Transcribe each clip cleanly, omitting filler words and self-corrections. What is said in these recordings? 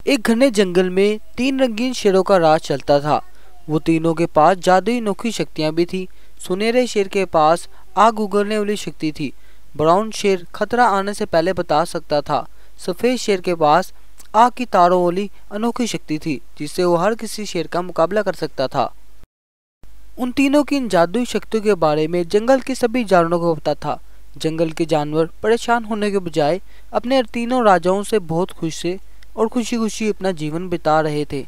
एक घने जंगल में 3 रंगीन शेरों का राज चलता था। वो तीनों के पास जादुई अनोखी शक्तियां भी थी। सुनहरे शेर के पास आग उगलने वाली शक्ति थी। ब्राउन शेर खतरा आने से पहले बता सकता था। सफेद शेर के पास आग की तारों वाली अनोखी शक्ति थी, जिससे वो हर किसी शेर का मुकाबला कर सकता था। उन तीनों की इन जादुई शक्तियों के बारे में जंगल के सभी जानवरों को पता था। जंगल के जानवर परेशान होने के बजाय अपने तीनों राजाओं से बहुत खुश थे और खुशी खुशी अपना जीवन बिता रहे थे।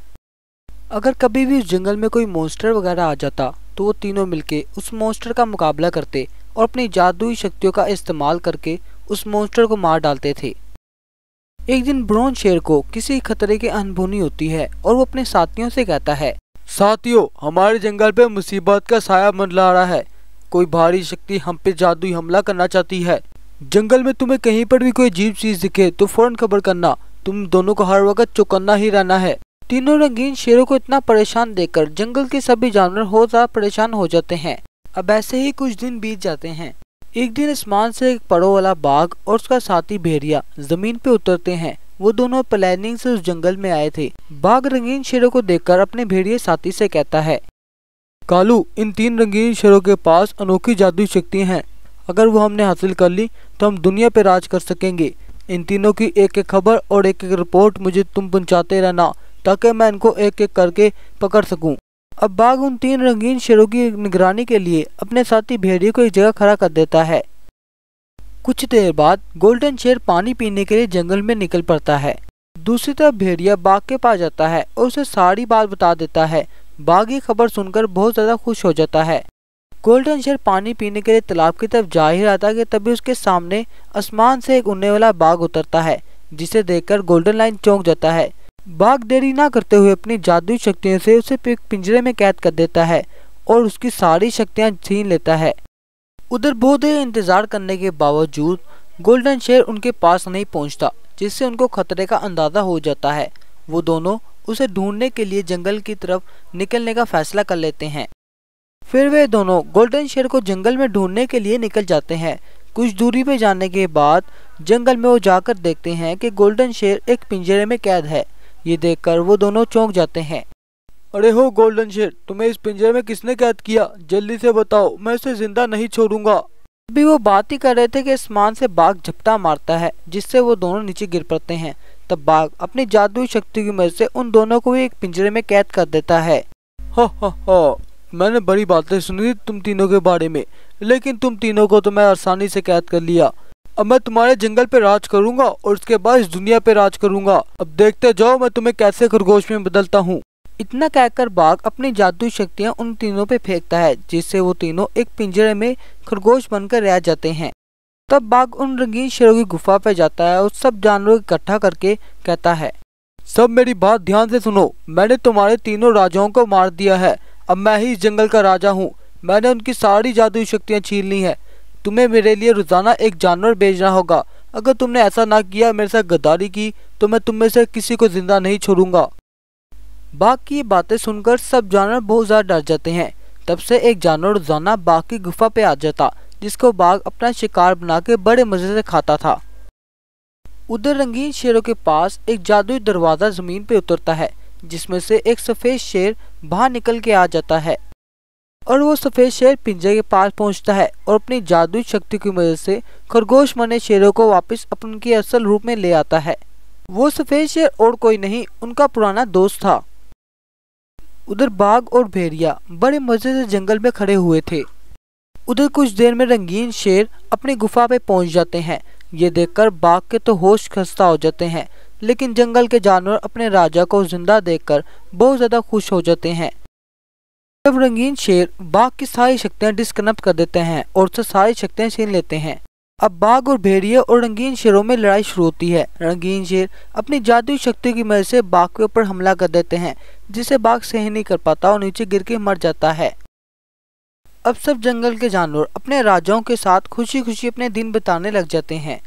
अगर कभी भी उस जंगल में कोई मॉन्स्टर वगैरह आ जाता तो वो तीनों मिलके उस मॉन्स्टर का मुकाबला करते और अपनी जादुई शक्तियों का इस्तेमाल करके उस मॉन्स्टर को मार डालते थे। एक दिन ब्राउन शेर को किसी खतरे की अनहोनी होती है और वो अपने साथियों से कहता है, साथियों, हमारे जंगल पे मुसीबत का साया मंडरा रहा है। कोई भारी शक्ति हम पे जादुई हमला करना चाहती है। जंगल में तुम्हें कहीं पर भी कोई अजीब चीज दिखे तो फौरन खबर करना। तुम दोनों को हर वक्त चौकन्ना ही रहना है। तीनों रंगीन शेरों को इतना परेशान देखकर जंगल के सभी जानवर बहुत ज्यादा परेशान हो जाते हैं। अब ऐसे ही कुछ दिन बीत जाते हैं। एक दिन आसमान से एक पड़ों वाला बाघ और उसका साथी भेड़िया जमीन पे उतरते हैं। वो दोनों प्लानिंग से उस जंगल में आए थे। बाघ रंगीन शेरों को देखकर अपने भेड़िए साथी से कहता है, कालू, इन 3 रंगीन शेरों के पास अनोखी जादुई शक्तियां हैं। अगर वो हमने हासिल कर ली तो हम दुनिया पे राज कर सकेंगे। इन तीनों की एक एक खबर और एक एक रिपोर्ट मुझे तुम पहुंचाते रहना, ताकि मैं इनको एक एक करके पकड़ सकूं। अब बाघ उन 3 रंगीन शेरों की निगरानी के लिए अपने साथी भेड़िए को एक जगह खड़ा कर देता है। कुछ देर बाद गोल्डन शेर पानी पीने के लिए जंगल में निकल पड़ता है। दूसरी तरफ भेड़िया बाघ के पास जाता है और उसे सारी बात बता देता है। बाघ ये खबर सुनकर बहुत ज्यादा खुश हो जाता है। गोल्डन शेर पानी पीने के लिए तालाब की तरफ जा ही रहा था कि तभी उसके सामने आसमान से एक उड़ने वाला बाघ उतरता है, जिसे देखकर गोल्डन लाइन चौंक जाता है। बाघ देरी ना करते हुए अपनी जादुई शक्तियों से उसे एक पिंजरे में कैद कर देता है और उसकी सारी शक्तियां छीन लेता है। उधर बहुत देर इंतजार करने के बावजूद गोल्डन शेर उनके पास नहीं पहुंचता, जिससे उनको खतरे का अंदाजा हो जाता है। वो दोनों उसे ढूंढने के लिए जंगल की तरफ निकलने का फैसला कर लेते हैं। फिर वे दोनों गोल्डन शेर को जंगल में ढूंढने के लिए निकल जाते हैं। कुछ दूरी पे जाने के बाद जंगल में वो जाकर देखते हैं कि गोल्डन शेर एक पिंजरे में कैद है। ये देखकर वो दोनों चौंक जाते हैं। अरे हो गोल्डन शेर, तुम्हें इस पिंजरे में किसने कैद किया? जल्दी से बताओ, मैं उसे जिंदा नहीं छोड़ूंगा। अभी वो बात ही कर रहे थे कि आसमान से बाघ झपटा मारता है, जिससे वो दोनों नीचे गिर पड़ते हैं। तब बाघ अपनी जादुई शक्ति की मदद से उन दोनों को भी एक पिंजरे में कैद कर देता है। हा, मैंने बड़ी बातें सुनी तुम तीनों के बारे में, लेकिन तुम तीनों को तो मैं आसानी से कैद कर लिया। अब मैं तुम्हारे जंगल पे राज करूंगा और उसके बाद इस दुनिया पे राज करूंगा। अब देखते जाओ मैं तुम्हें कैसे खरगोश में बदलता हूँ। इतना कहकर बाघ अपनी जादुई शक्तियाँ उन तीनों पे फेंकता है, जिससे वो तीनों एक पिंजरे में खरगोश बनकर रह जाते हैं। तब बाघ उन रंगीन शेरों की गुफा पे जाता है और सब जानवरों को इकट्ठा करके कहता है, सब मेरी बात ध्यान से सुनो। मैंने तुम्हारे तीनों राजाओं को मार दिया है। अब मैं ही इस जंगल का राजा हूँ। मैंने उनकी सारी जादुई शक्तियाँ छीन ली है। तुम्हें मेरे लिए रोजाना एक जानवर भेजना होगा। अगर तुमने ऐसा ना किया, मेरे साथ गद्दारी की, तो मैं तुम में से किसी को जिंदा नहीं छोड़ूंगा। बाघ की बातें सुनकर सब जानवर बहुत ज्यादा डर जाते हैं। तब से एक जानवर रोजाना बाघ की गुफा पे आ जाता, जिसको बाघ अपना शिकार बना के बड़े मजे से खाता था। उधर रंगीन शेरों के पास एक जादुई दरवाजा जमीन पे उतरता है, जिसमें से एक सफेद शेर बाहर निकल के आ जाता है और वो सफेद शेर पिंजरे के पास पहुंचता है और अपनी जादुई शक्ति की मदद से खरगोश बने शेरों को वापस उनके असल रूप में ले आता है। वो सफेद शेर और कोई नहीं, उनका पुराना दोस्त था। उधर बाघ और भेड़िया बड़े मजे से जंगल में खड़े हुए थे। उधर कुछ देर में रंगीन शेर अपनी गुफा पे पहुंच जाते हैं। ये देखकर बाघ के तो होश खस्ता हो जाते हैं, लेकिन जंगल के जानवर अपने राजा को जिंदा देखकर बहुत ज्यादा खुश हो जाते हैं। जब रंगीन शेर बाघ की सारी शक्तियां डिस्कनेक्ट कर देते हैं और उससे सारी शक्तियां छीन लेते हैं। अब बाघ और भेड़िए और रंगीन शेरों में लड़ाई शुरू होती है। रंगीन शेर अपनी जादुई शक्ति की मदद से बाघ के ऊपर हमला कर देते हैं, जिसे बाघ सह नहीं कर पाता और नीचे गिर के मर जाता है। अब सब जंगल के जानवर अपने राजाओं के साथ खुशी खुशी अपने दिन बिताने लग जाते हैं।